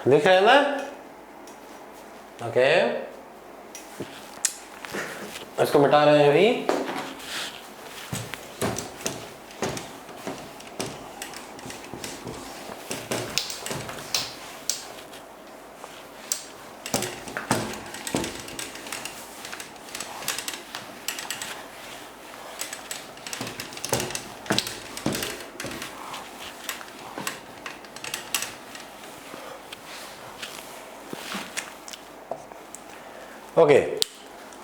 दिख रहे हैं ना? ओके, इसको मिटा रहे हैं अभी। ओके,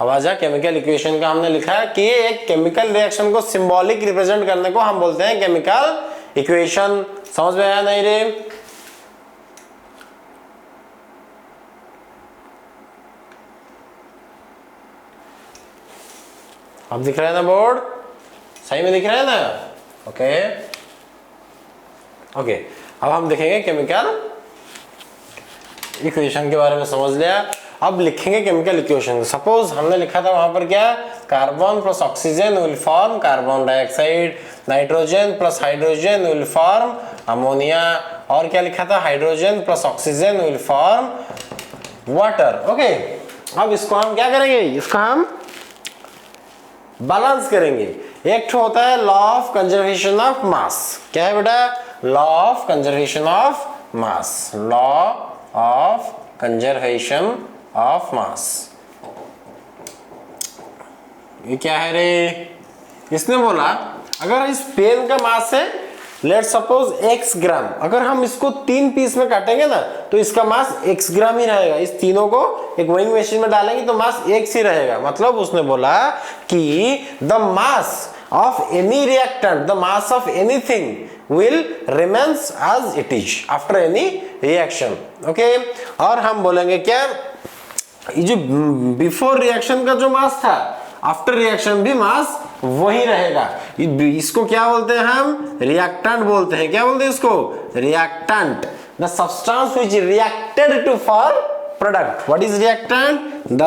अब आ जा केमिकल इक्वेशन का। हमने लिखा है कि एक केमिकल रिएक्शन को सिंबॉलिक रिप्रेजेंट करने को हम बोलते हैं केमिकल इक्वेशन। समझ में आया नहीं रे? अब दिख रहा है ना बोर्ड? सही में दिख रहा है ना? ओके ओके, अब हम देखेंगे केमिकल इक्वेशन के बारे में समझ लिया। अब लिखेंगे केमिकल इक्वेशन। सपोज हमने लिखा था वहां पर क्या, carbon plus oxygen will form carbon dioxide, nitrogen plus hydrogen will form ammonia, और क्या लिखा था, hydrogen plus oxygen will form water. Okay, अब इसको हम क्या करेंगे, इसको हम बैलेंस करेंगे। एक तो होता है लॉ ऑफ कंजर्वेशन ऑफ मास। क्या है बेटा? Law of conservation of mass, law of conservation of मास। ये क्या है रे? इसने बोला अगर इस पेन का मास है लेट सपोज x ग्राम, अगर हम इसको 3 पीस में काटेंगे ना तो इसका मास x ग्राम ही रहेगा। इस तीनों को एक वेइंग मशीन में डालेंगे तो मास x ही रहेगा। मतलब उसने बोला कि the mass of any reactant, the mass of anything will remains as it is after any reaction। Okay, और हम बोलेंगे क्या, ये जो बिफोर रिएक्शन का जो मास था आफ्टर रिएक्शन भी मास वही रहेगा। इसको क्या बोलते हैं हम? रिएक्टेंट बोलते हैं। क्या बोलते हैं इसको? Reactant. The substance which reacted to for product. What is reactant? The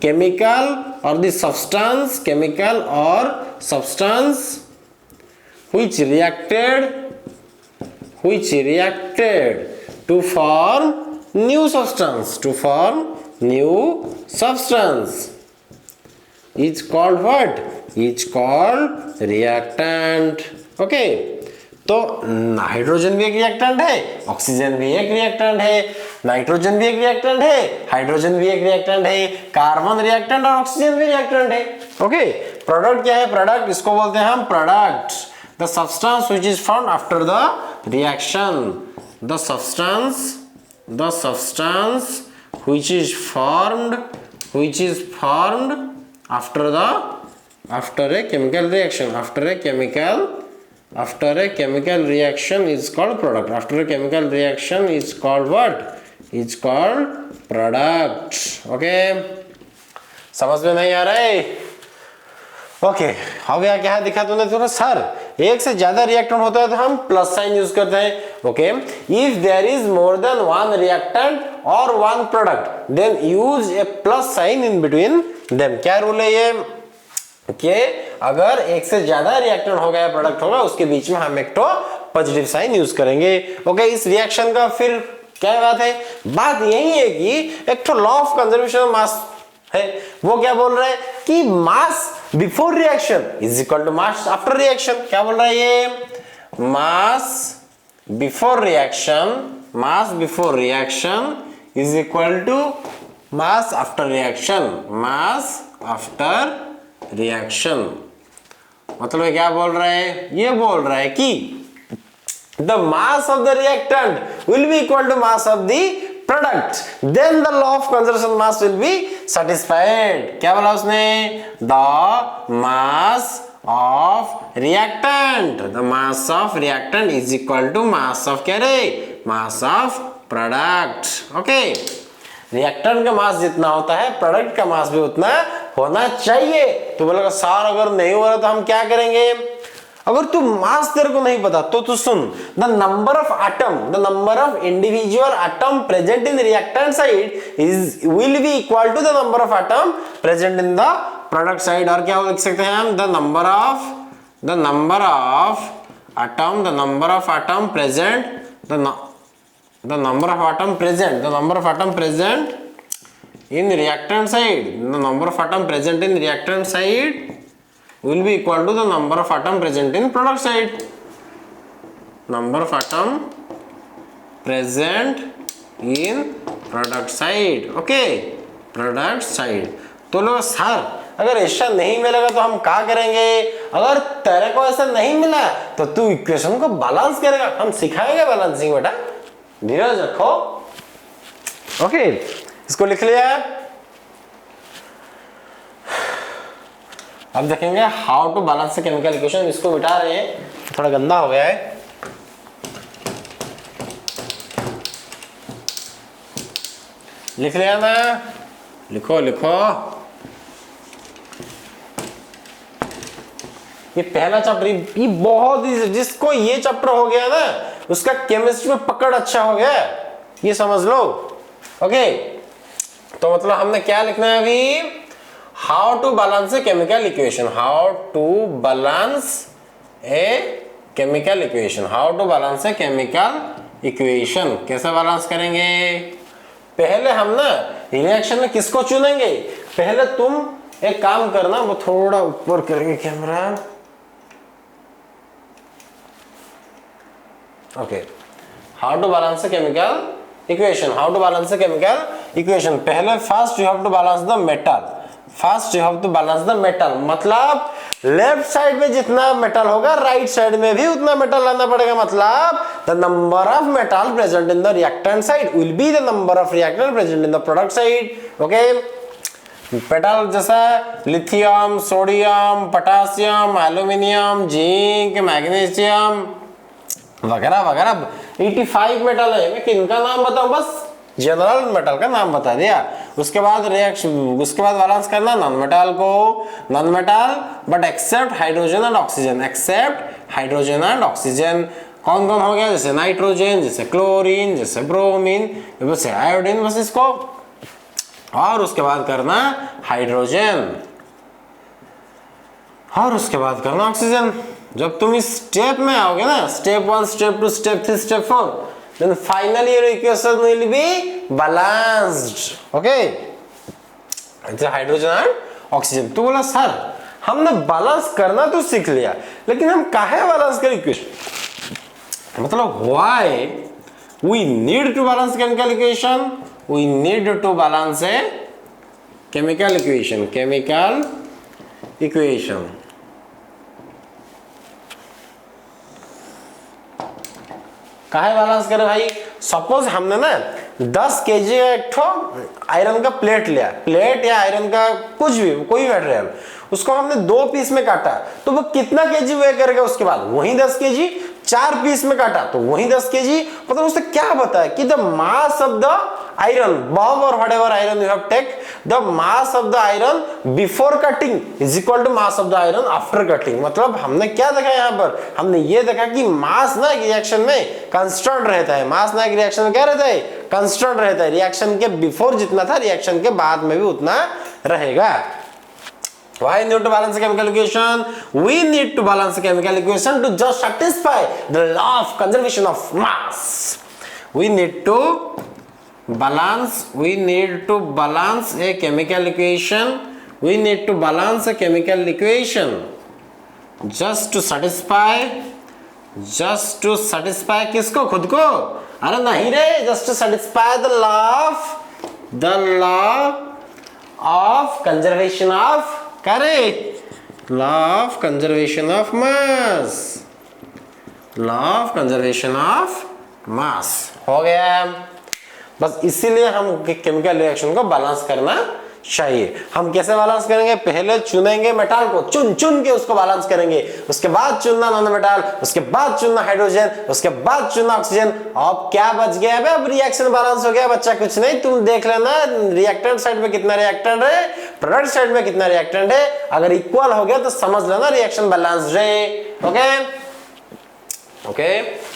chemical और द सब्सटेंस, केमिकल और substance which reacted to form new substance, to form new substance is called what? Is called reactant। Okay, तो hydrogen भी एक reactant है, oxygen भी एक reactant है, nitrogen भी एक रिएक्टेंट है, हाइड्रोजन भी एक रिएक्टेंट है, कार्बन रिएक्टेंट और ऑक्सीजन भी रिएक्टेंट है। ओके, प्रोडक्ट क्या है? प्रोडक्ट इसको बोलते हैं हम product. The substance which is formed after the reaction, the substance which is formed after a chemical reaction, after a chemical reaction is called product। After a chemical reaction is called what? It's called product। Okay, समझ में नहीं आ रहा है? Okay, अब यहाँ क्या दिखा तूने? थोड़ा सर एक से ज्यादा रिएक्टेंट होता है तो हम प्लस साइन यूज करते हैं। Okay, if there is more than one reactant और one product then use a plus sign in between them. क्या रूल है ये कि अगर एक से ज्यादा रिएक्टेंट होगा या प्रोडक्ट होगा उसके बीच में हम एक तो पॉजिटिव साइन यूज करेंगे। ओके, इस रिएक्शन का फिर क्या बात है? बात यही है कि एक तो law of conservation of mass है, वो क्या बोल रहा है कि mass before reaction is equal to mass after reaction. क्या बोल रहा है ये? Mass before reaction is equal to mass after reaction, mass after reaction. मतलब क्या बोल रहा है? ये बोल रहा है कि the mass of the reactant will be equal to mass of the product, then the law of conservation mass will be satisfied। क्या बोला उसने? the mass of reactant, the mass of reactant is equal to mass of क्या रे? mass of product। Okay, reactant का मास जितना होता है product का मास भी उतना होना चाहिए। तो बोलेगा सर अगर नहीं हो रहा तो हम क्या करेंगे? अगर तू मास तेरे को नहीं पता तो तू सुन, the number of atom, the number of individual atom present in reactant side is will be equal to the number of atom present in the product side. और क्या लिख सकते हैं हम? The number of atom present, the number of atom present, the number of atom present in reactant side, the number of atom present in reactant side will be equal to the number of atom present in product side. Number of atom present in product side. Okay, product side. तो लोग sir अगर ऐसा नहीं मिलेगा तो हम क्या करेंगे? अगर तेरे को ऐसा नहीं मिला तो तू इक्वेशन को बैलेंस करेगा। हम सिखाएंगे बैलेंसिंग बेटा, धीरज रखो। ओके, इसको लिख लिया। अब देखेंगे how to balance chemical equation. इसको मिटा रहे हैं, थोड़ा गंदा हो गया है। लिख लिया ना? लिखो लिखो। ये पहला चैप्टर, ये बहुत ही, जिसको ये चैप्टर हो गया ना उसका केमिस्ट्री में पकड़ अच्छा हो गया, ये समझ लो। ओके, तो मतलब हमने क्या लिखना है अभी? How to balance a chemical equation. How to balance a chemical equation. How to balance a chemical equation. कैसे बैलेंस करेंगे? पहले हम ना रिएक्शन में किसको चुनेंगे? पहले तुम एक काम करना, वो थोड़ा ऊपर करेंगे camera. Okay, how to balance a chemical equation. How to balance a chemical equation. पहले first you have to balance the metal. First you have to balance the metal, मतलब लेफ्ट साइड में जितना मेटल होगा right side में भी उतना metal लाना पड़ेगा। मतलब the number of metal present in the reactant side will be the number of reactant present in the product side. Okay, metal जैसा lithium, sodium, potassium, aluminium, zinc, magnesium वगैरह वगैरह 85 metal है। मैं किनका नाम बताऊं? बस जनरल मेटल का नाम बता दिया। उसके बाद रिएक्शन, उसके बाद बैलेंस करना नॉन मेटल को। Non metal but except hydrogen and oxygen. Except hydrogen and oxygen कौन कौन हो गया? जैसे नाइट्रोजन, जैसे क्लोरीन, जैसे ब्रोमीन, जैसे आयोडीन, बस इसको। और उसके बाद करना हाइड्रोजन, और उसके बाद करना ऑक्सीजन। जब तुम इस स्टेप में आओगे ना, step 1, step 2, step 3, step 4, then finally your equation will be balanced. Okay, अच्छा हाइड्रोजन एंड ऑक्सीजन। तो बोला सर हमने बैलेंस करना तो सीख लिया, लेकिन हम काहे बैलेंस करें इक्वेशन? मतलब why we need to balance chemical equation? We need to balance a chemical equation. Chemical equation. काहे बैलेंस करे भाई? सपोज हमने ना 10 केजी का एक ठो आयरन का प्लेट लिया, प्लेट या आयरन का कुछ भी, कोई मटेरियल, उसको हमने 2 पीस में काटा, तो वो कितना केजी वेट करेगा? उसके बाद वही 10 केजी। 4 पीस में काटा तो वही 10 केजी। मतलब उससे क्या बताया कि the mass of the iron, bob और whatever iron you have take, the mass of the iron before cutting is equal to mass of the iron after cutting. मतलब हमने क्या देखा यहाँ पर? हमने ये देखा कि मास ना रिएक्शन में कांस्टेंट रहता है। मास ना रिएक्शन में क्या रहता है? कांस्टेंट रहता है। रिएक्शन के बिफोर जितना था रिएक्शन के बाद में भी उतना रहेगा। Why need to balance the chemical equation? We need to balance the chemical equation to just satisfy the law of conservation of mass. We need to balance a chemical equation. We need to balance a chemical equation just to satisfy किसको? खुद को? अरे नहीं रे, just to satisfy the law of conservation of, correct, law of conservation of mass, law of conservation of mass हो गया। बस इसीलिए हम केमिकल रिएक्शन को बैलेंस करना चाहिए। हम कैसे बैलेंस करेंगे? पहले चुनेंगे मेटल को, चुन के उसको बैलेंस करेंगे। उसके बाद चुनना नॉन मेटल, उसके बाद चुनना हाइड्रोजन, उसके बाद चुनना ऑक्सीजन। अब क्या बच गया? अब रिएक्शन बैलेंस हो गया बच्चा। कुछ नहीं, तुम देख लेना रिएक्टेंट साइड में कितना रिएक्टेंट है, प्रोडक्ट साइड में कितना रिएक्टेंट है। अगर इक्वल हो गया तो समझ लेना रिएक्शन बैलेंस्ड है। ओके,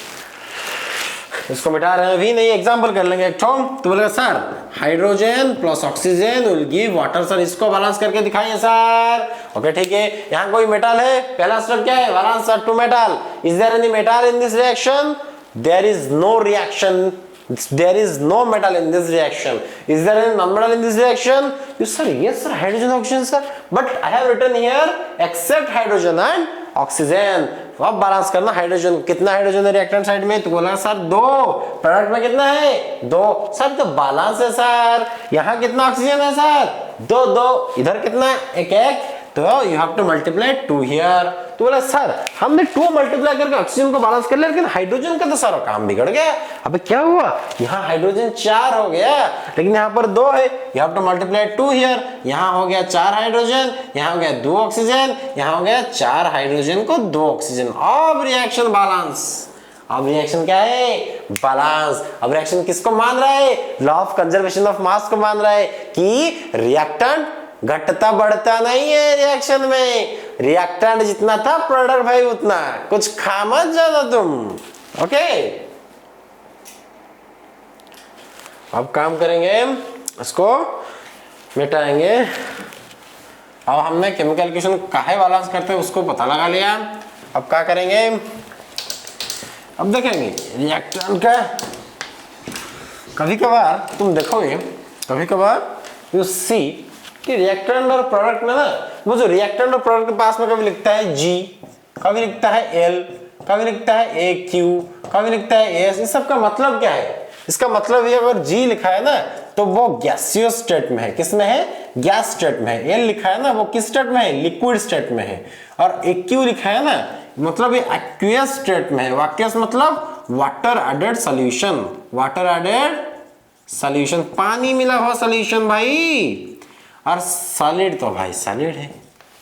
इसको मिटा रहे हैं अभी नहीं, एग्जांपल कर लेंगे एक तो बोलेगा sir hydrogen plus oxygen will give water. Sir इसको बैलेंस करके दिखाइए सर। ओके ठीक है, यहाँ कोई मेटल है, पहला स्टेप क्या है? Balance sir to metal. Is there any metal in this reaction? There is no reaction there is no metal in this reaction. Is there any non-metal in this reaction? Yes sir, yes sir, hydrogen, oxygen sir, but I have written here except hydrogen and oxygen. तो अब balance करना, hydrogen कितना hydrogen है reactant side में, तो बोला sir 2, product में कितना है 2 सर, तो बैलेंस है सर। यहाँ कितना ऑक्सीजन है सर 2 2, इधर कितना 1 1, तो you have to multiply 2 here. तो बोला सर हमने 2 मल्टीप्लाई करके ऑक्सीजन को बैलेंस कर लिया, लेकिन हाइड्रोजन का तो सारा काम बिगड़ गया। अबे क्या हुआ, यहाँ हाइड्रोजन 4 हो गया लेकिन यहाँ पर 2 है, you have to multiply 2 here. यहाँ हो गया 4 हाइड्रोजन, यहाँ हो गया 2 ऑक्सीजन, यहाँ हो गया 4 हाइड्रोजन को 2 ऑक्सीजन। अब रिएक्शन बैलेंस, अब रिएक्शन क्या है बैलेंस। अब रिएक्शन किसको मान रहा है, लॉ ऑफ कंजर्वेशन ऑफ मास को मान रहा है कि रिएक्टेंट घटता बढ़ता नहीं है रिएक्शन में, रिएक्टेंट जितना था प्रोडक्ट भाई उतना, कुछ खा मत ज्यादा तुम। ओके अब काम करेंगे, इसको मिटाएंगे। अब हमने केमिकल इक्वेशन काहे बैलेंस करते हैं उसको पता लगा लिया। अब क्या करेंगे, अब देखेंगे रिएक्टेंट का। कभी कभार तुम देखोगे, कभी कभार यू सी कि रिएक्टेंट और प्रोडक्ट में ना, वो जो रिएक्टेंट और प्रोडक्ट के पास में कभी लिखता है G, कभी लिखता है L, कभी लिखता है AQ, कभी लिखता है S, इस सब का मतलब क्या है। इसका मतलब ये अगर G लिखा है ना तो वो गैसियस स्टेट में है, किस में है गैस स्टेट में है। L लिखा है ना वो किस स्टेट में है लिक्विड स्टेट में है। और AQ लिखा है ना मतलब ये एक्वियस स्टेट में है। वाक्यस मतलब water added solution, water added solution, पानी मिला हुआ सॉल्यूशन भाई। और सॉलिड तो भाई सॉलिड है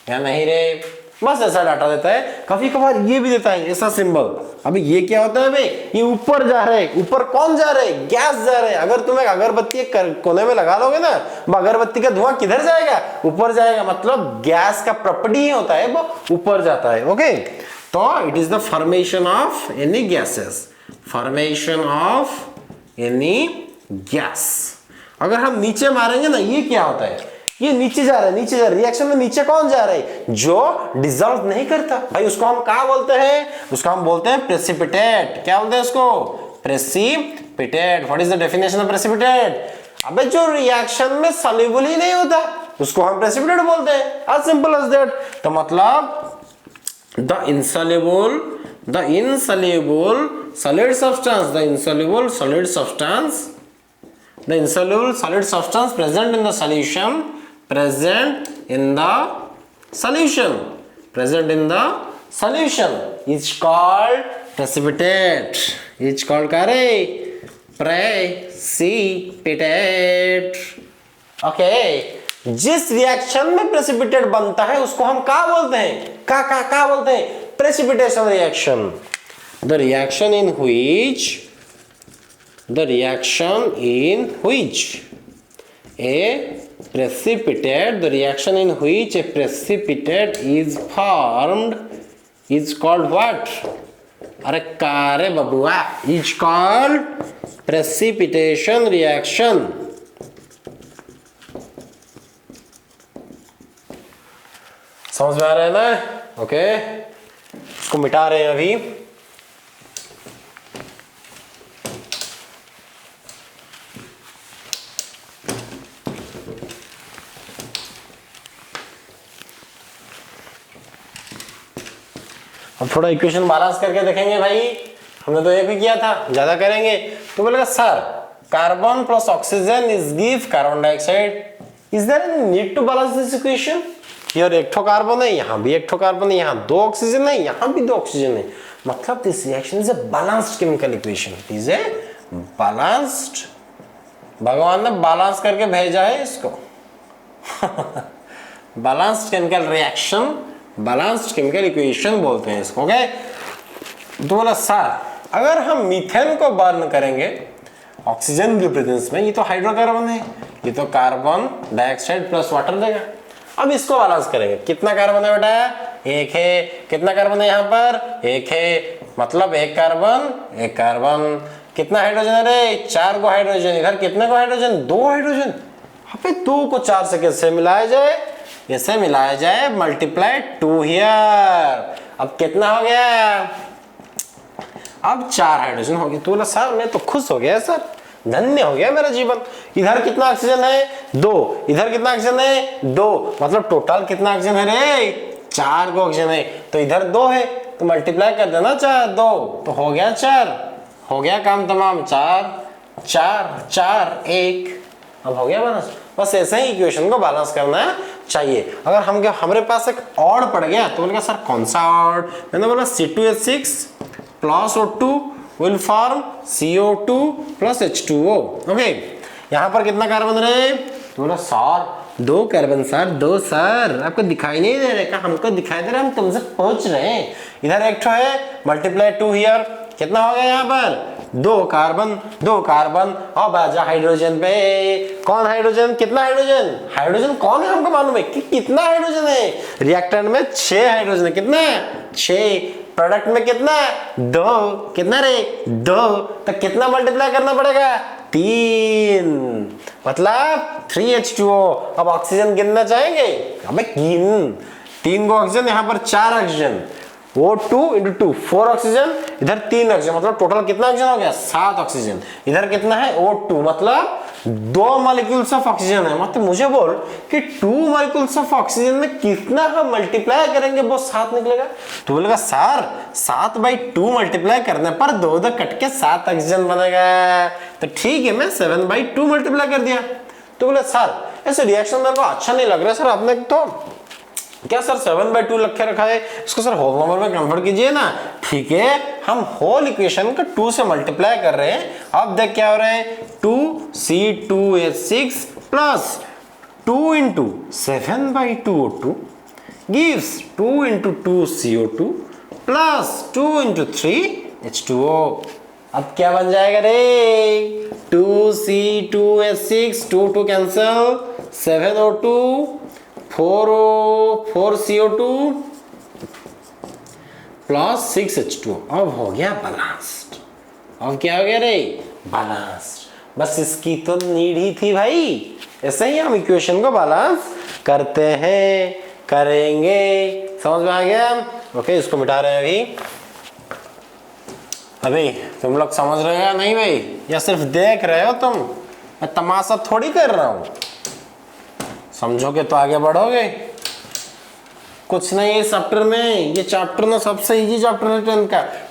या नहीं रे, बस ऐसा डाटा देता है। कभी कभार ये भी देता है ऐसा सिंबल। अभी ये क्या होता है भाई, ये ऊपर जा रहा है, ऊपर कौन जा रहा है गैस जा रहा है। अगर तुम एक अगरबत्ती कोने में लगा लोगे ना, अगरबत्ती का धुआं किधर जाएगा ऊपर जाएगा, मतलब गैस का प्रॉपर्टी ही होता है वो ऊपर जाता है। ओके तो it is the formation of any gases, formation of any gas. अगर हम नीचे मारेंगे ना, ये क्या होता है, ये नीचे जा रहा है, नीचे जा रहा है। रिएक्शन में नीचे कौन जा रहा है, जो डिसॉल्व नहीं करता भाई, उसको हम क्या बोलते हैं, उसको हम बोलते हैं प्रेसिपिटेट। क्या बोलते हैं उसको, precipitate. What is the definition of precipitate, अबे जो रिएक्शन में सॉल्युबल ही नहीं होता उसको हम प्रेसिपिटेट बोलते हैं, as simple as that। तो मतलब the insoluble solid substance, the insoluble solid substance, the insoluble solid substance present in the solution, present in the solution is called precipitate, is called क्या रे precipitate। ओके जिस reaction में precipitate बनता है उसको हम क्या बोलते हैं, क्या बोलते हैं, precipitation reaction. The reaction in which a precipitate is formed is called what, अरे कारे बबुआ, is called precipitation reaction। समझ में आ रहा है ना। ओके इसको मिटा रहे हैं अभी। अब थोड़ा इक्वेशन बैलेंस करके देखेंगे भाई, हमने तो एक ही किया था, ज्यादा करेंगे। तो बोलेगा sir carbon plus oxygen is give carbon dioxide, is there any need to balance this equation. Here एक ठो कार्बन है, यहाँ भी एक ठो कार्बन है, यहाँ 2 ऑक्सीजन है, यहाँ भी 2 ऑक्सीजन है, मतलब this reaction is a balanced chemical equation, it is a balanced. भगवान ने बैलेंस करके भेजा है इसको balanced chemical reaction, balanced chemical equation बोलते हैं इसको। ओके तो बोला सर अगर हम मीथेन को बर्न करेंगे ऑक्सीजन के प्रेजेंस में, ये तो हाइड्रोकार्बन है, ये तो कार्बन डाइऑक्साइड प्लस वाटर देगा। अब इसको बैलेंस करेंगे, कितना कार्बन है बेटा, 1 है, कितना कार्बन है यहाँ पर 1 है, मतलब 1 कार्बन, कितना हाइड्रोजन है रे 4 को हाइड्रोजन, इधर कितने को हाइड्रोजन 2 हाइड्रोजन। अब 2 को 4 से कैसे मिलाया जाए, ऐसे मिलाया जाए, मल्टीप्लाई 2 हियर। अब कितना हो गया, अब 4 हाइड्रोजन हो गए। तो बोला सर मैं तो खुश हो गया सर, धन्य हो गया मेरा जीवन। इधर कितना ऑक्सीजन है 2, इधर कितना ऑक्सीजन है 2, मतलब टोटल कितना ऑक्सीजन है रे 4 को ऑक्सीजन है। तो इधर 2 है तो मल्टीप्लाई कर देना 4 2, तो हो गया 4, हो गया काम तमाम। 4 4 4 1, अब हो गया बैलेंस। बस ऐसे ही इक्वेशन को बैलेंस करना चाहिए। अगर हमारे पास एक ऑड पड़ गया तो बोलेगा सर कौन सा ऑड, मैंने बोला C2H6 plus O2 will form CO2 plus H2O। Okay, यहाँ पर कितना कार्बन रहे, तो बोला सर 2 कार्बन सर, 2 सर, आपको दिखाई नहीं दे रहे का, हमको दिखाई दे रहा है, हम तुमसे पूछ रहे हैं। इधर एक तो है मल्टीप्लाई 2 हियर, कितना हो गया यहाँ पर 2 कार्बन 2 कार्बन। अब आजा हाइड्रोजन पे, कौन हाइड्रोजन, कितना हाइड्रोजन, हाइड्रोजन कौन है हमको मालूम है कि कितना हाइड्रोजन है। रिएक्टेंट में 6 हाइड्रोजन है, कितना 6, प्रोडक्ट में कितना 2, कितना रे 2, तो कितना मल्टीप्लाई करना पड़ेगा 3, मतलब 3H2O। अब ऑक्सीजन गिनना चाहेंगे, अबे गिन, 3 को ऑक्सीजन, यहाँ पर 4 ऑक्सीजन, O2 into 2 4 ऑक्सीजन, इधर 3 ऑक्सीजन, मतलब टोटल कितना ऑक्सीजन हो गया 7 ऑक्सीजन। इधर कितना है O2, मतलब 2 मॉलिक्यूल्स ऑफ ऑक्सीजन है। मतलब मुझे बोल कि 2 मॉलिक्यूल्स ऑफ ऑक्सीजन में कितना हम मल्टीप्लाई करेंगे वो 7 निकलेगा। तो बोलेगा सर 7/2 मल्टीप्लाई करने पर 2 कट के 7 ऑक्सीजन बनेगा। तो ठीक है, मैं 7/2 मल्टीप्लाई कर दिया। तो बोले सर ऐसे रिएक्शन मेरे को अच्छा नहीं लग रहा सर, आपने तो क्या सर 7/2 लिखे रखा है, इसको सर होल नंबर में कन्वर्ट कीजिए ना। ठीक है, हम होल इक्वेशन को 2 से मल्टीप्लाई कर रहे हैं। अब देख क्या हो रहा है 2C2H6 plus 2 into 7/2 O2 gives 2 into 2 CO2 plus 2 into 3 H2O। अब क्या बन जाएगा रे 2C2H6 2 cancel, 7O2 4 CO2 plus 6H2। अब हो गया बैलेंस्ड। अब क्या हो गया रे बैलेंस्ड। बस इसकी तो नीड ही थी भाई, ऐसे ही हम इक्वेशन को बैलेंस करते हैं, करेंगे। समझ में आ गया। ओके, इसको मिटा रहे हैं अभी तुम लोग समझ रहे हो नहीं भाई, या सिर्फ देख रहे हो तुम, मैं तमाशा थोड़ी कर रहा हूं। समझोगे तो आगे बढ़ोगे। कुछ नहीं है चैप्टर में, ये चैप्टर ना सबसे इजी चैप्टर है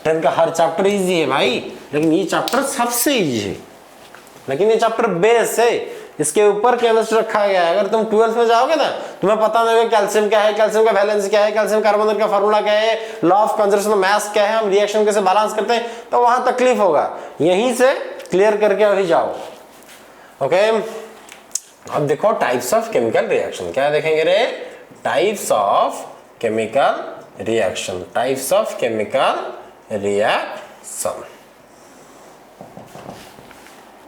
10 का हर चैप्टर इजी है भाई, लेकिन ये चैप्टर सबसे इजी है। लेकिन ये चैप्टर बेस है, इसके ऊपर केमिस्ट्री रखा गया है। अगर तुम 12th में जाओगे ना, तुम्हें पता नहीं होगा कैल्शियम क्या है, कैल्शियम का वैलेंस क्या है, कैल्शियम कार्बोनेट का फार्मूला क्या है, लॉ ऑफ कंजर्वेशन ऑफ मास क्या है, हम रिएक्शन कैसे बैलेंस करते हैं, तो वहां तकलीफ होगा। यहीं से क्लियर करके अभी जाओ। ओके, अब देखो टाइप्स ऑफ केमिकल रिएक्शन, क्या देखेंगे रे types of chemical reaction, types of chemical reaction.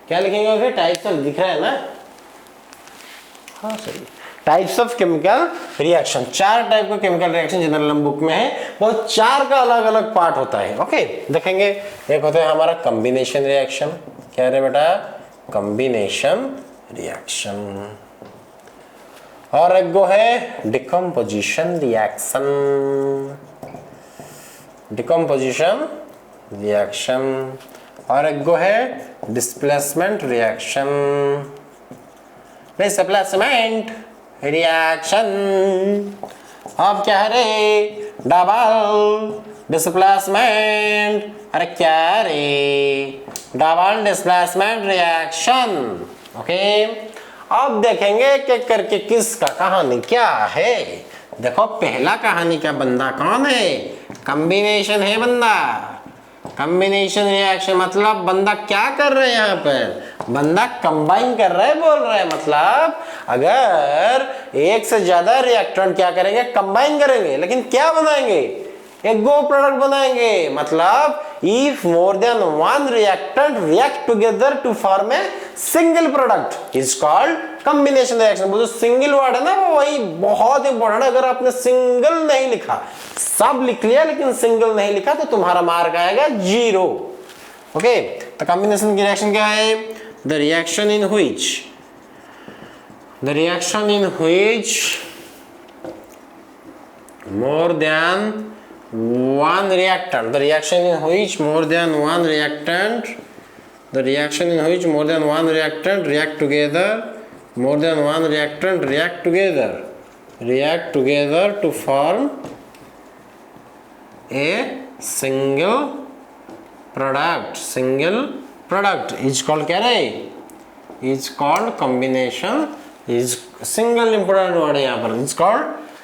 क्या लिखेंगे फिर, टाइप्स ऑफ दिख रहा है ना, हाँ सही, types of chemical reaction. 4 type का केमिकल रिएक्शन जनरल बुक में है, वो 4 का अलग अलग पार्ट होता है। ओके, देखेंगे। एक होता है हमारा कॉम्बिनेशन रिएक्शन, क्या है बेटा कॉम्बिनेशन रिएक्शन, और एक गो है डिकम्पोजिशन रिएक्शन, डिकम्पोजिशन रिएक्शन, और एक गो है डिस्प्लेसमेंट रिएक्शन, डिस्प्लेसमेंट रिएक्शन। अब क्या है रे डबल डिस्प्लेसमेंट, अरे क्या रे डबल डिस्प्लेसमेंट रिएक्शन। ओके, अब देखेंगे कि करके किसका कहानी क्या है। देखो पहला कहानी का बंदा कौन है, कॉम्बिनेशन है बंदा। कॉम्बिनेशन रिएक्शन मतलब बंदा क्या कर रहा है, यहाँ पर बंदा कंबाइन कर रहा है, बोल रहा है। मतलब अगर एक से ज्यादा रिएक्टेंट क्या करेंगे, कंबाइन करेंगे, लेकिन क्या बनाएंगे, एक गो प्रोडक्ट बनाएंगे। मतलब if more than one reactant react together to form a single product is called combination reaction। वो जो सिंगल वर्ड है ना, वो वही बहुत इंपॉर्टेंट है। अगर आपने सिंगल नहीं लिखा, सब लिख लिया लेकिन सिंगल नहीं लिखा, तो तुम्हारा मार्क आएगा 0। ओके, तो कॉम्बिनेशन की रिएक्शन क्या है, the reaction in which more than one reactant, the reaction in which more than one reactant, the reaction in which more than one reactant react together, more than one reactant react together to form a single product is called क्या रे, is called combination, is single important word है यहाँ पर, is called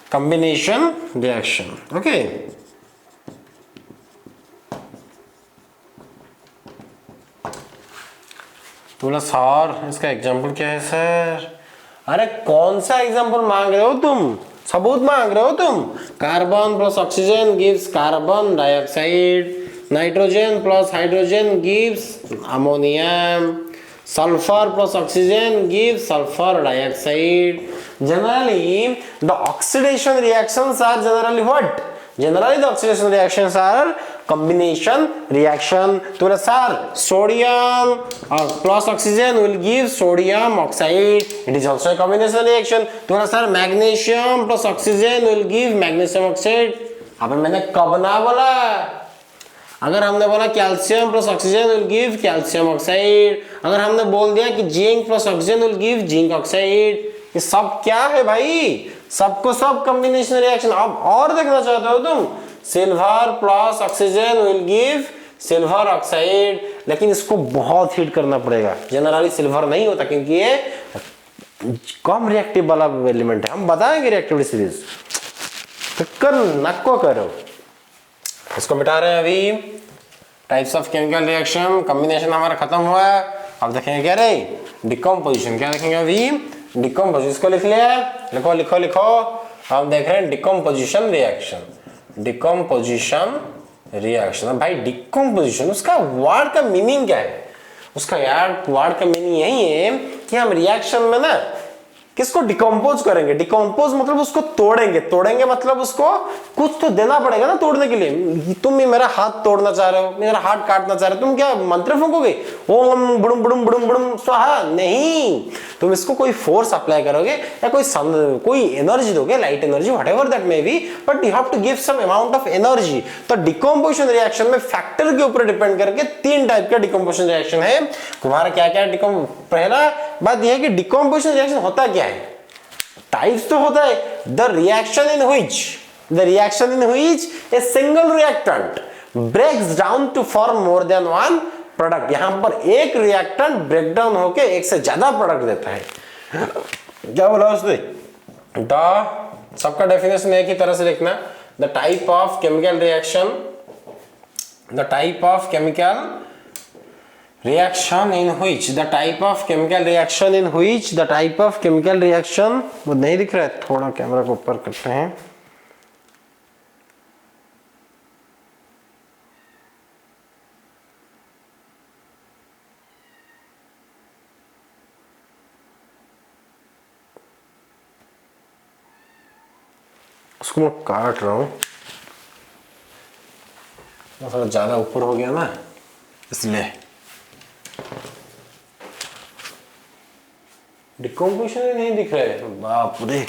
combination reaction. Okay, तो बोला sir इसका example क्या है सर? अरे कौन सा एग्जाम्पल मांग रहे हो तुम, सबूत मांग रहे हो तुम? Carbon plus oxygen gives carbon dioxide, nitrogen plus hydrogen gives ammonium, sulfur plus oxygen gives sulfur dioxide. Generally the oxidation reactions are generally what? Generally the oxidation reactions are combination reaction. तो sir sodium plus oxygen will give sodium oxide, it is also a combination reaction. तो sir magnesium plus oxygen will give magnesium oxide. अबे मैंने कब ना बोला, अगर हमने बोला calcium plus oxygen will give calcium oxide, अगर हमने बोल दिया कि zinc plus oxygen will give zinc oxide, ये सब क्या है भाई? सबको सब कॉम्बिनेशन रिएक्शन. अब और देखना चाहते हो तुम, silver plus oxygen will give silver oxide, लेकिन इसको बहुत हीट करना पड़ेगा. जनरली सिल्वर नहीं होता क्योंकि ये कम रिएक्टिव वाला एलिमेंट है. हम बताएंगे रिएक्टिविटी सीरीज, फिक्र नको करो. इसको मिटा रहे हैं अभी. Types of chemical reaction, combination हमारा खत्म हुआ है. अब देखेंगे क्या रे, डिकम्पोजिशन. क्या देखेंगे अभी? डिकम्पोजिशन. इसको लिख लिया, लिखो लिखो लिखो. हम देख रहे हैं डिकम्पोजिशन रिएक्शन. Decomposition reaction. भाई डिकम्पोजिशन, उसका वर्ड का मीनिंग क्या है? उसका यार वर्ड का मीनिंग यही है कि हम रिएक्शन में ना किसको डिकम्पोज करेंगे. डिकम्पोज मतलब उसको तोड़ेंगे. तोड़ेंगे मतलब उसको कुछ तो देना पड़ेगा ना तोड़ने के लिए. तुम भी मेरा हाथ तोड़ना चाह रहे हो, मेरा हाथ काटना चाह रहे हो, तुम क्या मंत्र फूकोगे ओम बुड़ुम बुड़ुम बुड़ुम बुड़ुम स्वाहा? नहीं, तुम इसको कोई फोर्स अप्लाई करोगे या कोई एनर्जी दोगे, light energy whatever that may be, but you have to give some amount of energy. तो डिकम्पोजिशन रिएक्शन में फैक्टर के ऊपर डिपेंड करके 3 टाइप का डिकम्पोजिशन रिएक्शन है. तुम्हारा क्या क्या पहला बात यह है कि डिकम्पोजिशन रिएक्शन होता क्या है. टाइप्स तो होता है. The reaction in which a single reactant breaks down to form more than one product. यहां पर एक रिएक्टेंट ब्रेक डाउन होकर एक से ज्यादा प्रोडक्ट देता है. क्या बोला उसने? सबका डेफिनेशन एक ही तरह से लिखना. The type of chemical reaction, the type of chemical reaction in which, the type of chemical reaction in which, the type of chemical reaction, वो नहीं दिख रहा है, थोड़ा कैमरा को ऊपर करते हैं. उसको मैं काट रहा हूँ, थोड़ा ज्यादा ऊपर हो गया ना इसलिए. डिकम्पोजिशन नहीं दिख रहा है. बाप रे,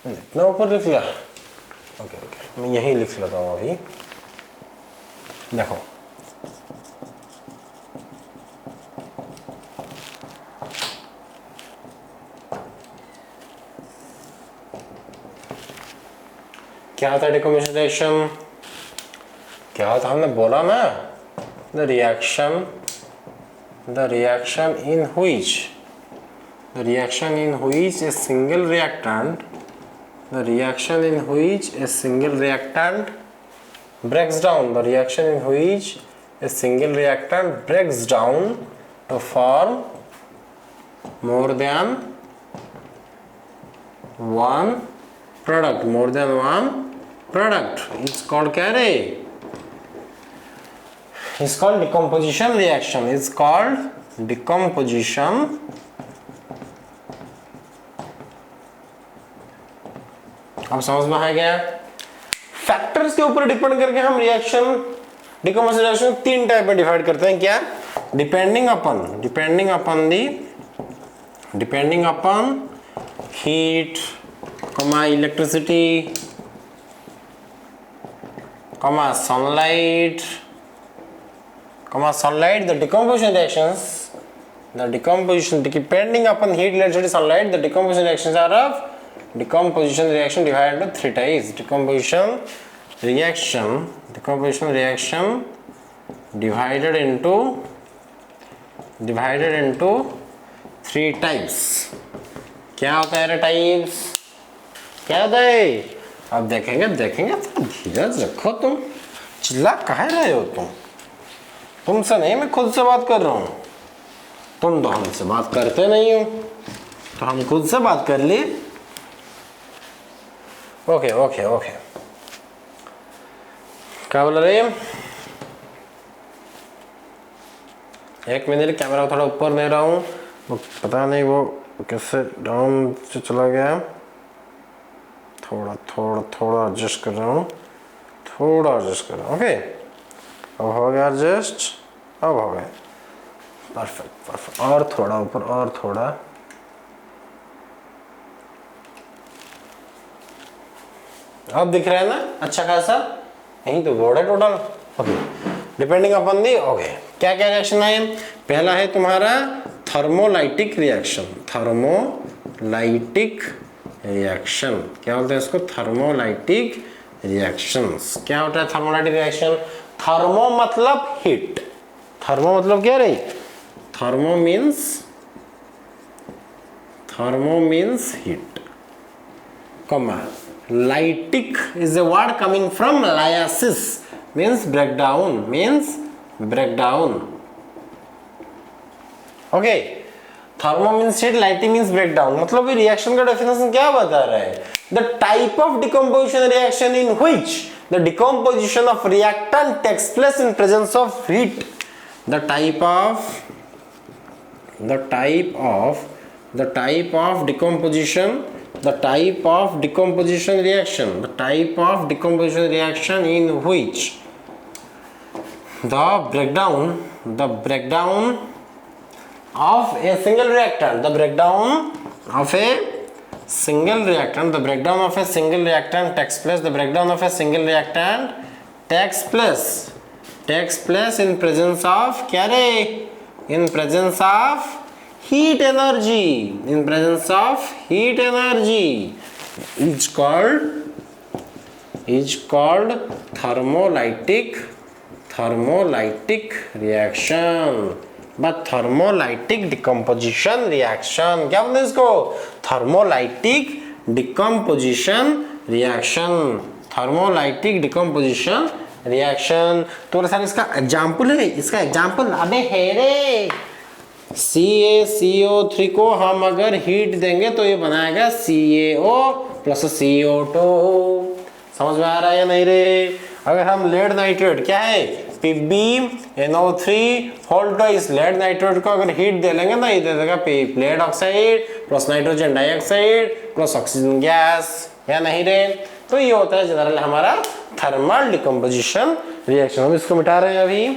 इतना ऊपर लिख लिया. ओके ओके, मैं यही लिख लेता हूँ अभी. देखो क्या था डिकम्पोजिशन रिएक्शन? क्या था हमने बोला ना, the reaction in which a single reactant breaks down, the reaction in which a single reactant breaks down to form more than one product, it's called क्या रे? It's called decomposition reaction. It's called decomposition अब समझ में आ गया. Factors के ऊपर depend करके हम रिएक्शन, डिकम्पोजिशन रिएक्शन 3 टाइप में डिवाइड करते हैं. क्या? Depending upon heat, electricity, comma sunlight, the decomposition reactions, depending upon heat, electricity, sunlight, the decomposition reactions are of decomposition reaction divided into three types. Decomposition reaction divided into three types. क्या होता है types? क्या होता है? अब देखेंगे तो धीरज रखो, तुम चिल्ला कहाँ रहे हो? तुमसे नहीं, मैं खुद से बात कर रहा हूँ। तुम तो हमसे बात करते नहीं हो, तो हम खुद से बात कर ली। ओके ओके ओके, क्या बोल रहे हैं? एक मिनट, कैमरा थोड़ा ऊपर ले रहा हूँ, वो पता नहीं वो कैसे डाउन से चला गया। थोड़ा एडजस्ट कर रहा हूँ, ओके। अब हो गया एडजस्ट, अब हो गया परफेक्ट। और थोड़ा ऊपर, और थोड़ा, अब दिख रहा है ना अच्छा खासा? यही तो बोर्ड है total. Okay, depending upon the. Okay, क्या क्या रिएक्शन है? पहला है तुम्हारा थर्मोलाइटिक रिएक्शन। क्या बोलते हैं इसको? Thermolytic reactions. क्या होता है थर्मोलाइटिक रिएक्शन? थर्मो मतलब हीट। थर्मो मतलब क्या रही? Thermo means heat, comma lytic is a word coming from lyasis, means breakdown, okay. Thermo means heat, लाइटिंग मीन्स ब्रेकडाउन। मतलब ये रिएक्शन का डेफिनेशन क्या बता रहा है? The type of decomposition reaction in which the decomposition of reactant takes place in presence of heat. The type of decomposition reaction in which the breakdown of a single reactant takes place in presence of क्या रे? In presence of heat energy, is called thermolytic reaction, but thermolytic decomposition reaction। क्या बोलते हैं इसको? Thermolytic decomposition reaction. तो sir इसका example है, अबे है रे। CaCO3 को हम अगर हीट देंगे तो ये बनाएगा CaO प्लस CO2। समझ में आ रहा है या नहीं रे? अगर हम लेड नाइट्रेट, क्या है? PbNO3 इस लेड नाइट्रेट को अगर हीट दे लेंगे ना, ये दे देगा lead oxide plus nitrogen dioxide plus oxygen gas, या नहीं रे? तो ये होता है जनरल हमारा थर्मल डिकम्पोजिशन रिएक्शन। हम इसको मिटा रहे हैं अभी।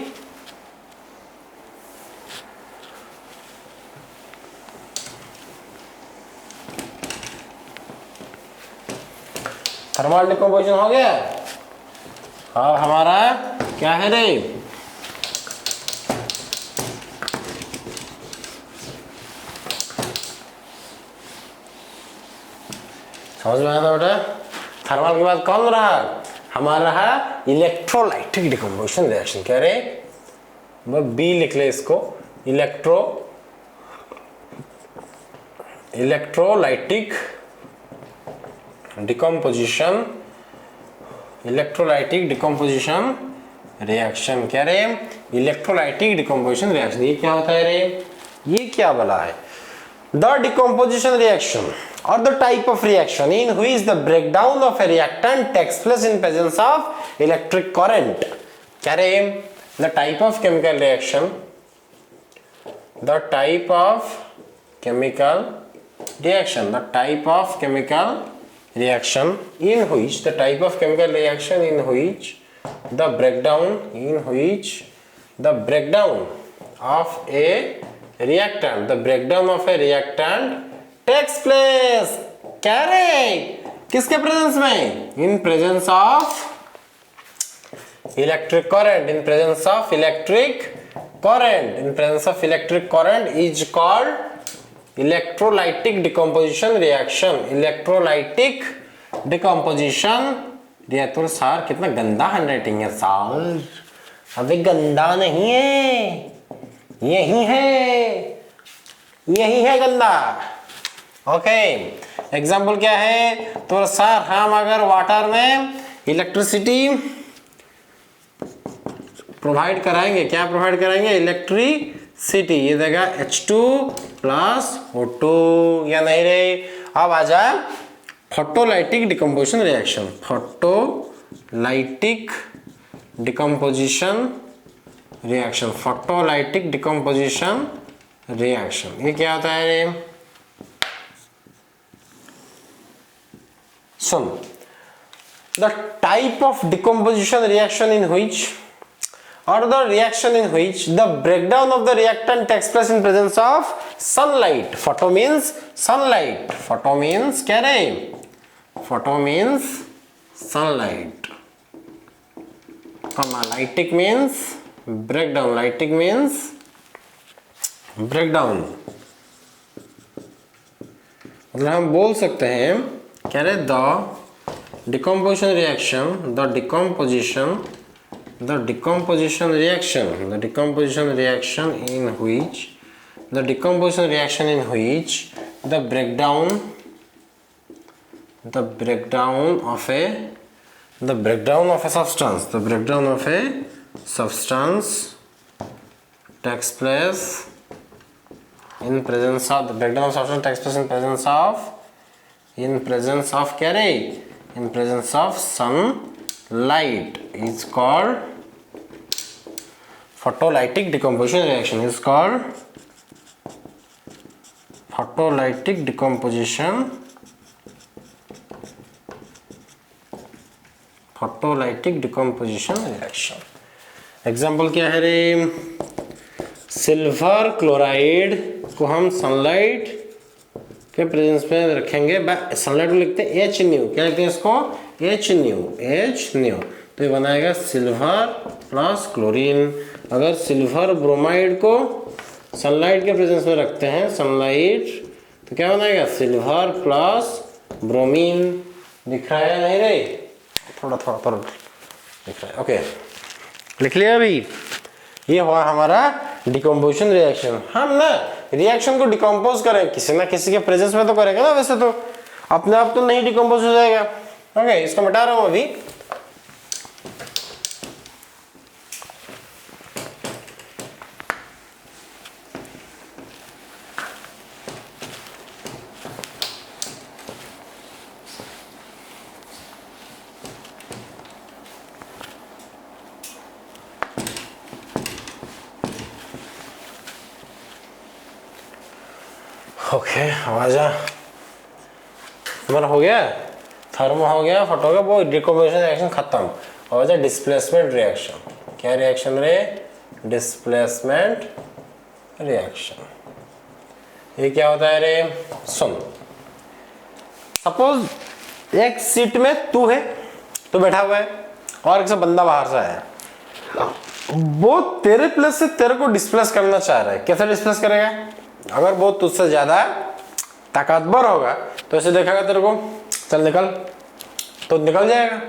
थर्मल डिकम्पोजिशन हो गया। अब हमारा क्या है रे? समझ में आया बेटा? थर्मल के बाद कौन रहा? हमारा रहा इलेक्ट्रोलाइटिक डिकम्पोजिशन रिएक्शन। क्या रे? बी लिख ले इसको, इलेक्ट्रोलाइटिक डिकम्पोजिशन रिएक्शन। क्या रे? Electrolytic decomposition reaction. ये क्या होता है रे? ये क्या बोला है? The decomposition reaction or the type of reaction in which the breakdown of a reactant takes place in presence of electric current। क्या रे? The type of chemical reaction in which the breakdown of a reactant takes place। क्या रे? किसके presence में? इन presence of electric current, in presence of electric current, in presence of electric current is called electrolytic decomposition reaction. electrolytic decomposition reactor. Sir कितना गंदा handwriting है sir. अबे गंदा नहीं है, यही है गंदा। ओके, एग्जाम्पल क्या है? तो सर हम अगर वाटर में इलेक्ट्रिसिटी प्रोवाइड कराएंगे, क्या प्रोवाइड कराएंगे? इलेक्ट्रिसिटी। ये देगा H2 प्लस O2 या नहीं रे? अब आ जाए photolytic decomposition reaction. Photolytic decomposition reaction, photolytic decomposition reaction, ये क्या होता है रे? सुन, the type of decomposition reaction in which, or the reaction in which the breakdown of the reactant takes place in presence of sunlight. Photo means sunlight. Photo means क्या रे? Photo means sunlight. Comma lytic means breakdown. Lytic means breakdown. मतलब हम बोल सकते हैं क्या रे? The decomposition reaction, the decomposition reaction in which the breakdown of a substance takes place in presence of, the breakdown of substance takes place in presence of क्या रे? In presence of sunlight is called photolytic decomposition reaction. Is called photolytic decomposition reaction. Example क्या है रे? Silver chloride को हम sunlight के presence में रखेंगे, सनलाइट को लिखते हैं H न्यू। क्या लिखते हैं इसको? H new. तो ये बनाएगा सिल्वर प्लस क्लोरीन। अगर सिल्वर ब्रोमाइड को सनलाइट के प्रेजेंस में रखते हैं, सनलाइट, तो क्या बनाएगा? Silver plus bromine. दिख रहा है नहीं रे? थोड़ा दिख रहा है। ओके, लिख लिया अभी? ये हुआ हमारा डिकम्पोजिशन रिएक्शन। हम ना रिएक्शन को डिकम्पोज करें किसी ना किसी के प्रेजेंस में तो करेंगे ना, वैसे तो अपने आप तो नहीं डिकम्पोज हो जाएगा। ओके, इसको मिटा रहा हूं अभी। ओके, आवाज हमारा हो गया, थर्मो हो गया, फोटो हो गया, वो डिकम्पोजिशन रिएक्शन खत्म। आवाज डिस्प्लेसमेंट रिएक्शन। क्या रिएक्शन रे? Displacement reaction. ये क्या होता है रे? सुन, सपोज एक सीट में तू है, तू बैठा हुआ है, और एक बंदा बाहर से आया, वो तेरे प्लेस से तेरे को डिस्प्लेस करना चाह रहा है। कैसे डिस्प्लेस करेगा? अगर वो तुझसे ज्यादा ताकतवर होगा तो ऐसे देखेगा तेरे को, चल निकल, तो निकल जाएगा।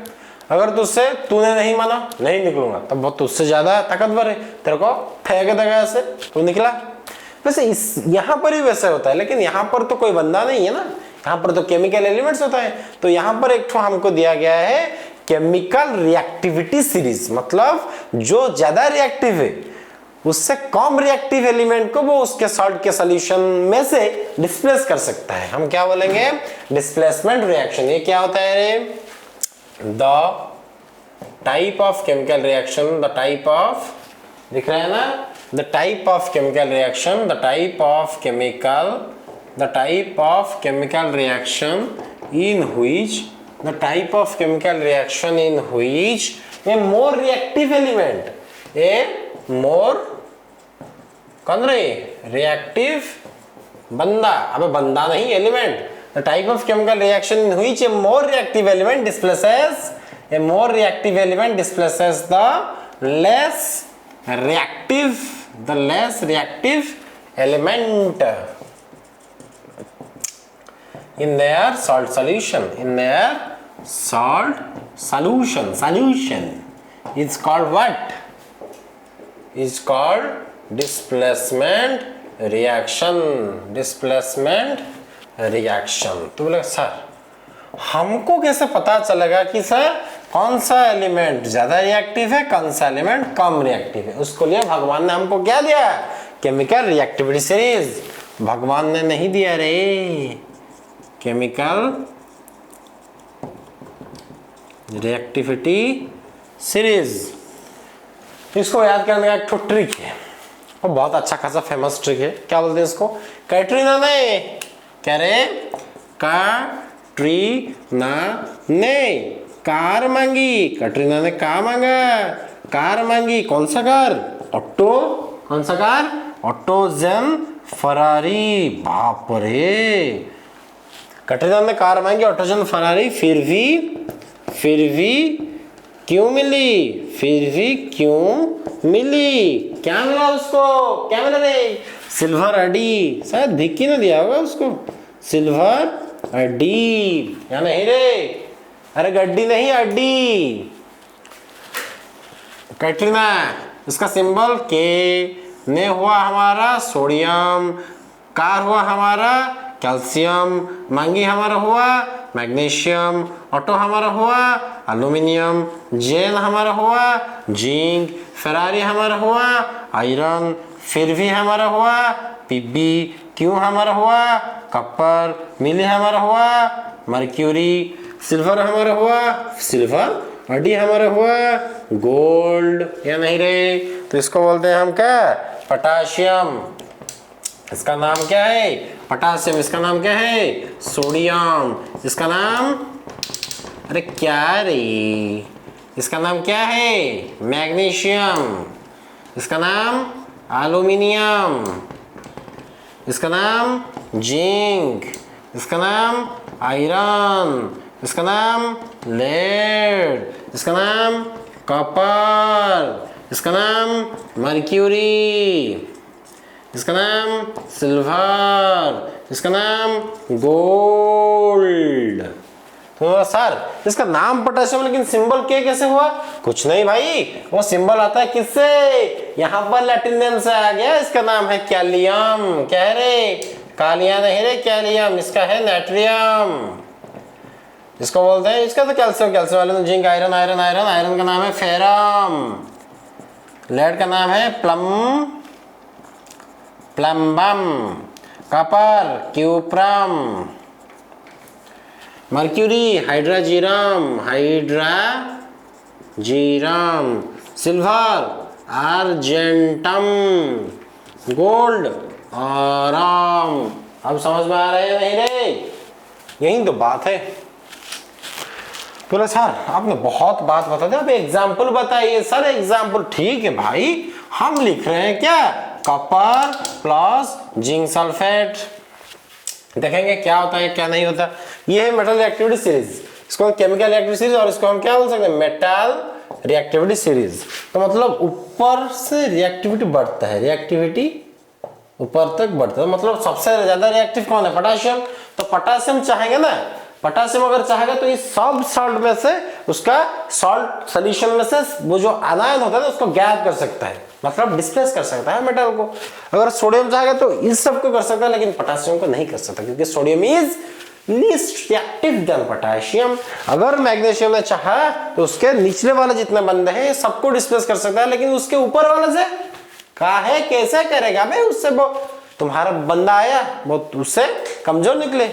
अगर तुझसे, तूने नहीं माना, नहीं निकलूंगा, तब वो तुझसे ज्यादा ताकतवर है, तेरे को फेंक देगा ऐसे, तो निकला। वैसे इस यहाँ पर ही वैसे होता है, लेकिन यहाँ पर तो कोई बंदा नहीं है ना, यहाँ पर तो केमिकल एलिमेंट्स होता है। तो यहाँ पर एक ठो हमको दिया गया है केमिकल रिएक्टिविटी सीरीज, मतलब जो ज्यादा रिएक्टिव है उससे कम रिएक्टिव एलिमेंट को वो उसके सॉल्ट के सॉल्यूशन में से डिस्प्लेस कर सकता है। हम क्या बोलेंगे? Displacement reaction. ये क्या होता है रे? The type of chemical reaction, the type of, दिख रहा है ना? The type of chemical reaction, the type of chemical reaction in which, the type of chemical reaction in which a more reactive element, a more, कौन रे? Reactive बंदा, अबे बंदा नहीं, element. The type of chemical reaction in which a more reactive element displaces A more reactive element displaces the less reactive element in their salt solution. Solution is called what? Is called displacement reaction. तो बोले sir हमको कैसे पता चलेगा कि sir कौन सा element ज्यादा रिएक्टिव है, कौन सा एलिमेंट कम रिएक्टिव है? उसको लिए भगवान ने हमको क्या दिया? Chemical reactivity series. भगवान ने नहीं दिया रे, केमिकल रिएक्टिविटी सीरीज। इसको याद करने का एक ठो ट्रिक है और बहुत अच्छा खासा फेमस ट्रिक है। क्या बोलते हैं इसको? कैटरीना ने, क्या रे? कैटरीना ने कार मांगी। कैटरीना ने क्या मांगा? कार मांगी। कौन सा कार? ऑटो। कौन सा कार? ऑटोजन फरारी। बाप रे, कैटरीना ने कार मांगी ऑटोजन फरारी, फिर भी क्यों मिली? क्या मिला उसको? क्या मिला रे? सिल्वर अडी। शायद धिक ही ना दिया होगा उसको, सिल्वर अडी। या नहीं रे? अरे गड्डी नहीं, अड्डी। कैटरीना, इसका सिंबल के। ने हुआ हमारा सोडियम, कार हुआ हमारा कैल्शियम, मांगी हमारा हुआ मैग्नीशियम, ऑटो हमारा हुआ एल्यूमिनियम, जेन हमारा हुआ जिंक, फेरारी हमारा हुआ आयरन, फिर भी हमारा हुआ पीबी, क्यों हमारा हुआ कॉपर, मिली हमारा हुआ मर्क्यूरी, सिल्वर हमारा हुआ सिल्वर, अडी हमारा हुआ गोल्ड। या नहीं रे? तो इसको बोलते हैं हम क्या? पोटाशियम। इसका नाम क्या है? पोटासियम। इसका नाम क्या है? सोडियम। इसका नाम, अरे क्या रे, इसका नाम क्या है? मैग्नीशियम। इसका नाम एल्यूमिनियम। इसका नाम जिंक। इसका नाम आयरन। इसका नाम लेड। इसका नाम कॉपर। इसका नाम मर्क्यूरी। इसका नाम सिल्वर। इसका नाम गोल्ड। तो सर इसका नाम पोटेशियम लेकिन सिंबल के कैसे हुआ? कुछ नहीं भाई, वो सिंबल आता है किससे? यहाँ पर लैटिन नेम से आ गया। इसका नाम है कैलियम। क्या है रे? कालिया नहीं रे, कैलियम। इसका है नाइट्रियम। इसको बोलते हैं, इसका तो कैल्शियम, कैल्शियम वाले तो zinc, iron, iron, iron, iron का नाम है फेरम। लेड का नाम है plumbum. Copper cuprum. Mercury hydrargyrum, silver argentum, gold aurum. अब समझ में आ रहा है नहीं रे? यही तो बात है। बोले सर आपने बहुत बात बता दी, अब एग्जाम्पल बताइए। सर एग्जाम्पल ठीक है भाई, हम लिख रहे हैं क्या? Copper plus zinc sulphate. देखेंगे क्या होता है क्या नहीं होता। ये है मेटल रिएक्टिविटी सीरीज, इसको केमिकल रिएक्टिविटी सीरीज, और इसको हम क्या बोल सकते हैं? Metal reactivity series. तो मतलब ऊपर से रिएक्टिविटी बढ़ता है, रिएक्टिविटी ऊपर तक बढ़ता है। मतलब सबसे ज्यादा रिएक्टिव कौन है? पोटेशियम। तो पोटेशियम चाहेंगे ना, पोटेशियम अगर चाहेगा तो इस सब सॉल्ट में से, उसका सॉल्ट सोल्यूशन में से वो जो आनायन होता है ना उसको गैप कर सकता है, मतलब डिस्प्लेस कर सकता है मेटल को। अगर सोडियम चाहेगा तो इस सब को कर सकता है, लेकिन पोटेशियम को नहीं कर सकता क्योंकि sodium is least reactive than potassium. अगर मैग्नीशियम ने चाहा तो उसके निचले वाले जितने बंदे हैं सबको डिस्प्लेस कर सकता है, लेकिन उसके ऊपर वाले से काहे कैसे करेगा भाई? उससे वो तुम्हारा बंदा आया वो उससे कमजोर निकले,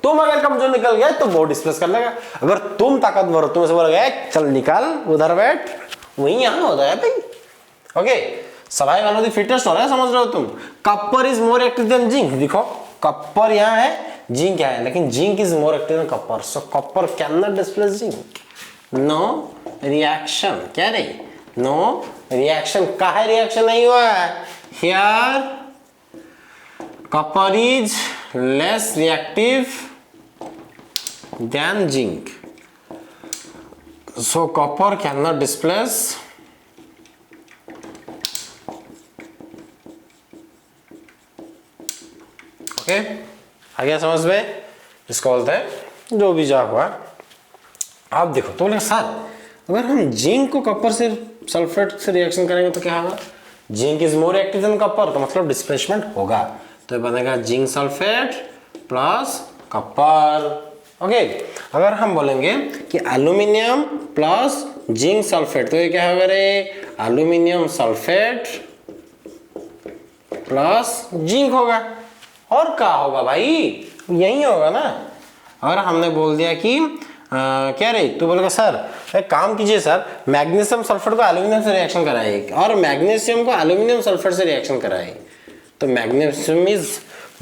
तुम अगर कमजोर निकल गए तो वो डिस्प्लेस कर लेगा। अगर तुम ताकतवर हो, तुम से बोल गए चल निकाल उधर बैठ, वही यहां होता है भाई। ओके, सवाई वालों की फिटनेस हो रहा है, समझ रहे हो तुम? Copper is more active than zinc. देखो कॉपर यहाँ है, जिंक यहाँ है, लेकिन zinc is more active than copper, so copper can not displace zinc. No reaction. क्या रे? No reaction. काहे रिएक्शन नहीं हुआ है? Here copper is less reactive than zinc. So copper cannot displace okay आ गया समझ में? इसको बोलते हैं जो भी जा हुआ। आप देखो तो बोले सर अगर हम जिंक को कॉपर से सल्फेट से रिएक्शन करेंगे तो क्या होगा? Zinc is more active than copper, तो मतलब डिस्प्लेसमेंट होगा, तो ये बनेगा zinc sulphate plus copper. Okay अगर हम बोलेंगे कि एल्यूमिनियम प्लस जिंक सल्फेट तो ये क्या होगा रे? एल्यूमिनियम सल्फेट प्लस जिंक होगा। और क्या होगा भाई? यही होगा ना। अगर हमने बोल दिया कि क्या रे, तू बोलेगा सर एक काम कीजिए सर, मैग्नीशियम सल्फेट को एल्यूमिनियम से रिएक्शन कराइए और मैग्नीशियम को एल्यूमिनियम सल्फेट से रिएक्शन कराइए, तो magnesium is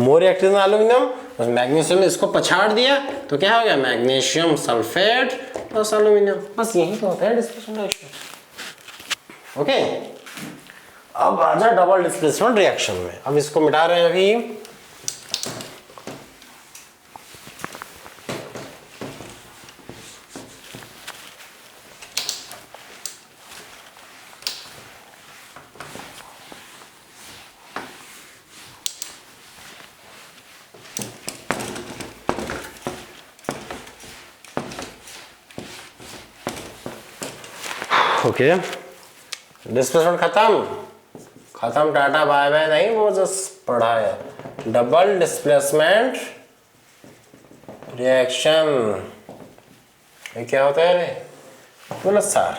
more active then aluminium, magnesium ने इसको पछाड़ दिया तो क्या हो गया? Magnesium sulphate plus aluminium. बस यही तो होता है डिस्प्लेसमेंट रिएक्शन। ओके अब आजा डबल डिस्प्लेसमेंट रिएक्शन में। अब इसको मिटा रहे हैं अभी। ओके डिस्प्लेसमेंट खत्म टाटा बाय बाय नहीं, वो जस्ट पढ़ा है। डबल डिस्प्लेसमेंट रिएक्शन ये क्या होता है रे? बोला सर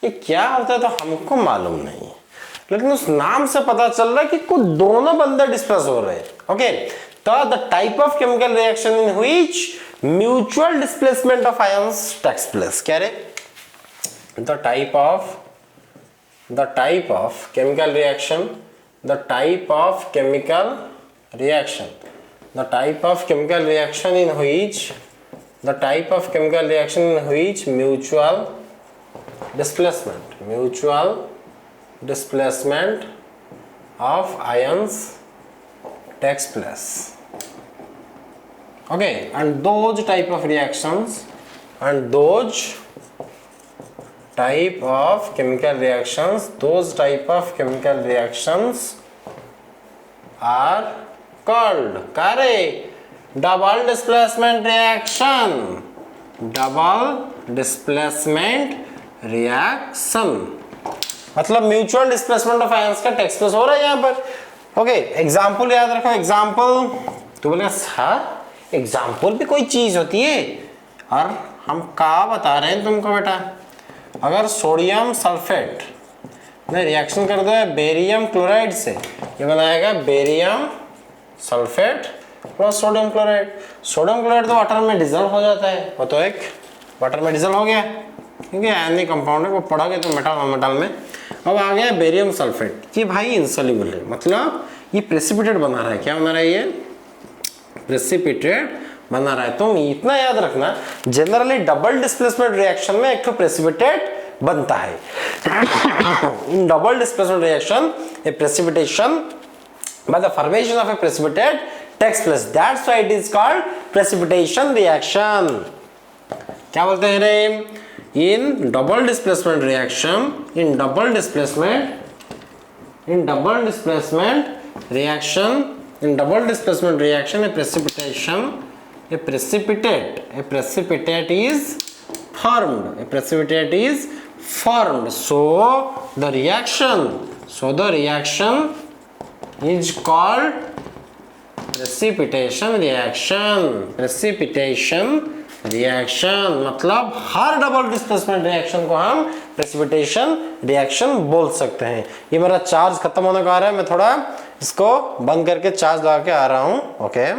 ये क्या होता है तो हमको मालूम नहीं, लेकिन उस नाम से पता चल रहा है कि कुछ दोनों बंदे डिस्प्लेस हो रहे हैं। ओके तो the type of chemical reaction in which mutual displacement of ions takes place. क्या रे? the type of chemical reaction the type of chemical reaction in which mutual displacement of ions takes place. Okay, and those type of reactions those type of chemical reactions are called double displacement reaction। मतलब mutual displacement of ions का takes place हो रहा है यहाँ पर। Okay example याद रखो। Example तो बोलेगा सर एग्जांपल भी कोई चीज होती है, और हम क्या बता रहे हैं तुमको बेटा? अगर सोडियम सल्फेट में रिएक्शन कर दो बेरियम क्लोराइड से, ये बनाएगा barium sulphate plus sodium chloride. Sodium chloride तो वाटर में डिजोल्व हो जाता है, वो तो एक वाटर में डिजोल्व हो गया क्योंकि आयनिक कंपाउंड है, वो पढ़ोगे तो मेटल में। अब आ गया बेरियम सल्फेट, ये भाई इनसॉल्युबल है, मतलब ये प्रेसिपिटेट बना रहा है। क्या बना रहा है? ये प्रेसिपिटेट बना रहा है। तुम इतना याद रखना जनरली डबल डिस्प्लेसमेंट रिएक्शन में एक तो प्रेसिपिटेट बनता है। In double displacement reaction A precipitation by the formation of a precipitate takes place, that's why it is called precipitation reaction। क्या बोलते हैं रे? in double displacement reaction a precipitate is formed, so the reaction is called precipitation reaction। मतलब हर double displacement reaction को हम precipitation reaction बोल सकते हैं। ये मेरा चार्ज खत्म होने को आ रहा है, मैं थोड़ा इसको बंद करके चार्ज लगा के आ रहा हूं। ओके